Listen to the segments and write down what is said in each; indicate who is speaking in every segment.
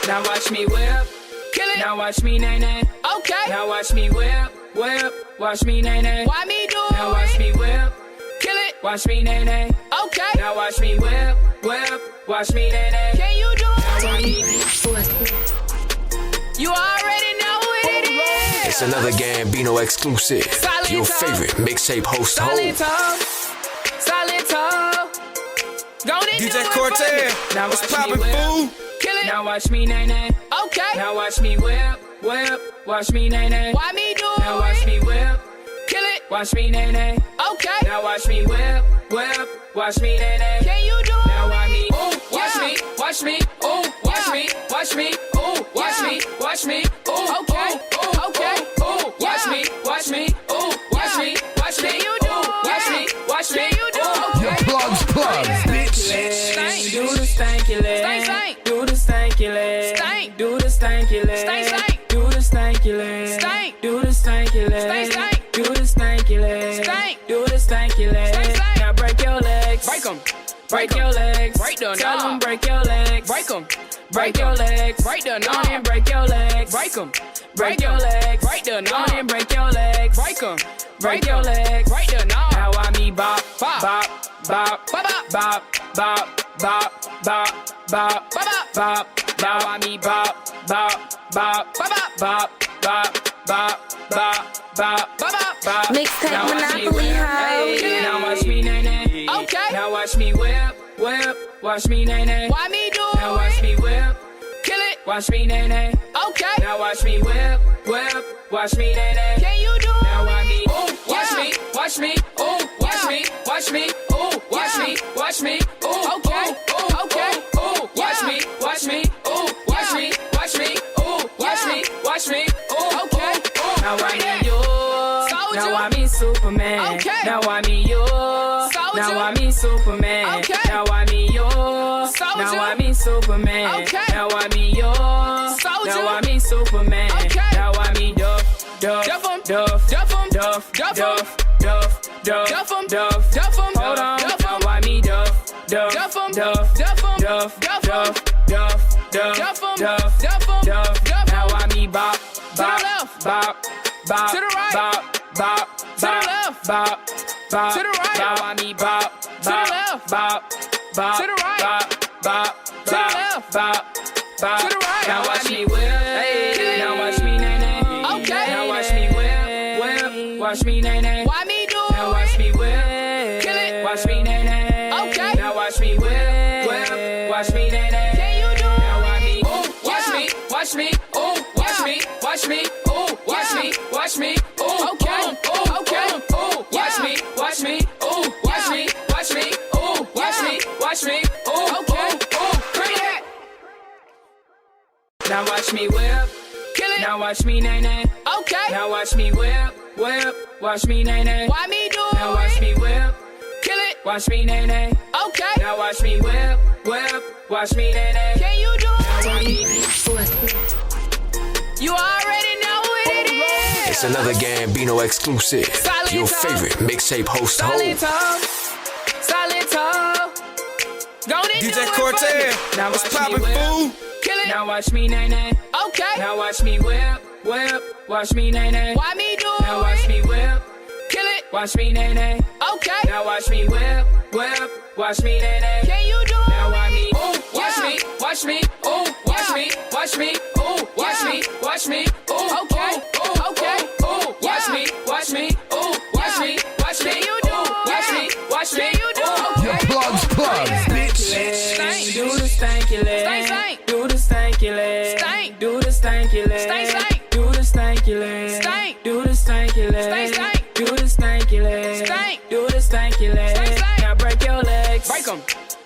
Speaker 1: Now watch me whip. Kill it. Now watch me nay nay. Okay. Now watch me whip. Whip. Watch me nay nay. Why me do it? Now watch me whip. Kill it. Watch me nay nay. Okay. Now watch me whip. Whip. Watch me nay nay. Can you do it? You already know what it is.
Speaker 2: It's another Gambino exclusive.
Speaker 1: Solid
Speaker 2: Your
Speaker 1: talk.
Speaker 2: favorite mixtape host.
Speaker 1: Solid talk. Solid talk. Go to
Speaker 3: DJ
Speaker 1: do it
Speaker 3: Cortez,
Speaker 1: for me. Now
Speaker 3: what's
Speaker 1: watch me
Speaker 3: poppin',
Speaker 1: whip.
Speaker 3: fool?
Speaker 1: Kill it. Now watch me nay nay. Okay. Now watch me whip. Whip. Watch me nay nay. Why me do it? Now watch me whip. Kill it. Watch me nay nay. Okay. Now watch me whip. Whip. Watch me nay nay. Can you do it? Now watch me. Ooh. Watch me. Watch me. Ooh. Watch me. Watch me. Ooh. Watch me. Watch me. Ooh. Okay. Ooh. Okay. Ooh. Watch me. Watch me. Ooh. Watch me. Watch me. You do. Watch me. Watch me. You do.
Speaker 2: Your plugs, bitch.
Speaker 1: Do the stanky leg. Do the stanky leg. Do the stanky leg. Do the stanky leg. Do the stanky leg. Do the stanky leg. Do the stanky leg. Now break your legs. Break them. Break your legs. Break them. Tell them break your legs. Break them. Break your legs. Break them. On and break your legs. Break them. Break your legs. Break them. On and break your legs. Break them. Break your legs. Break them. Now I me bop, bop, bop, bop, bop, bop, bop, bop, bop, bop, bop. Now I me bop, bop, bop, bop, bop, bop, bop, bop, bop, bop.
Speaker 4: Mixtape Monopoly, ho.
Speaker 1: Now watch me nay nay. Okay. Now watch me whip, whip. Watch me nay nay. Why me do it? Now watch me whip. Kill it. Watch me nay nay. Okay. Now watch me whip, whip. Watch me nay nay. Can you do it? Now watch me. Ooh. Watch me. Watch me. Ooh. Watch me. Watch me. Ooh. Watch me. Watch me. Ooh. Okay. Ooh. Okay. Ooh. Watch me. Watch me. Ooh. Watch me. Watch me. Ooh. Watch me. Watch me. Ooh. Okay. Ooh. Now I me you. Now I me Superman. Okay. Now I me you. Now I me Superman. Okay. Now I me you. Now I me Superman. Okay. Now I me you. Now I me Superman. Okay. Now I me Duff, Duff, Duff, Duff, Duff, Duff, Duff, Duff, Duff, Duff, Duff, Duff. Hold on. Now I me Duff, Duff, Duff, Duff, Duff, Duff, Duff, Duff, Duff, Duff, Duff. Now I me bop, bop, bop, bop, to the right, bop, bop, to the left, bop, bop, to the right. Now I me bop, to the left, bop, bop, to the right, bop, bop, to the left, bop, bop, to the right. Now watch me whip, now watch me nay nay. Okay. Now watch me whip, whip. Watch me nay nay. Why me do it? Now watch me whip, kill it. Watch me nay nay. Okay. Now watch me whip, whip. Watch me nay nay. Can you do it? Now watch me. Ooh. Watch me. Watch me. Ooh. Watch me. Watch me. Ooh. Watch me. Watch me. Ooh. Okay. Ooh. Okay. Ooh. Watch me. Watch me. Ooh. Watch me. Watch me. Ooh. Watch me. Watch me. Ooh. Okay. Ooh. Bring it. Now watch me whip. Kill it. Now watch me nay nay. Okay. Now watch me whip, whip. Watch me nay nay. Why me do it? Now watch me whip. Kill it. Watch me nay nay. Okay. Now watch me whip, whip. Watch me nay nay. Can you do it? Now watch me. You already know what it is.
Speaker 2: It's another Gambino exclusive.
Speaker 1: Solid
Speaker 2: Your
Speaker 1: talk.
Speaker 2: favorite mixtape host.
Speaker 1: Solid talk. Solid talk. Go to do
Speaker 3: DJ
Speaker 1: it
Speaker 3: Cortez,
Speaker 1: for me. Now
Speaker 3: what's
Speaker 1: watch me
Speaker 3: poppin',
Speaker 1: whip.
Speaker 3: fool?
Speaker 1: Kill it. Now watch me nay nay. Okay. Now watch me whip, whip. Watch me nay nay. Why me do it? Now watch me whip. Kill it. Watch me nay nay. Okay. Now watch me whip, whip. Watch me nay nay. Can you do it? Now watch me. Ooh. Watch me. Watch me. Ooh. Watch me. Watch me. Ooh. Watch me. Watch me. Ooh. Okay. Ooh. Okay. Ooh. Watch me. Watch me. Ooh. Watch me. Watch me. You do. Watch me. Watch me. You do.
Speaker 2: Your plugs, bitch.
Speaker 1: Do the stanky leg. Do the stanky leg. Do the stanky leg. Do the stanky leg. Do the stanky leg. Do the stanky leg. Do the stanky leg. Now break your legs. Break them.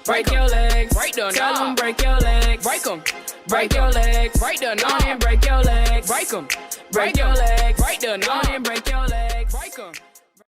Speaker 1: Break your legs. Break them. Tell them break your legs. Break them. Break your legs. Break them. On and break your legs. Break them. Break your legs. Break them. On and break your legs. Break them.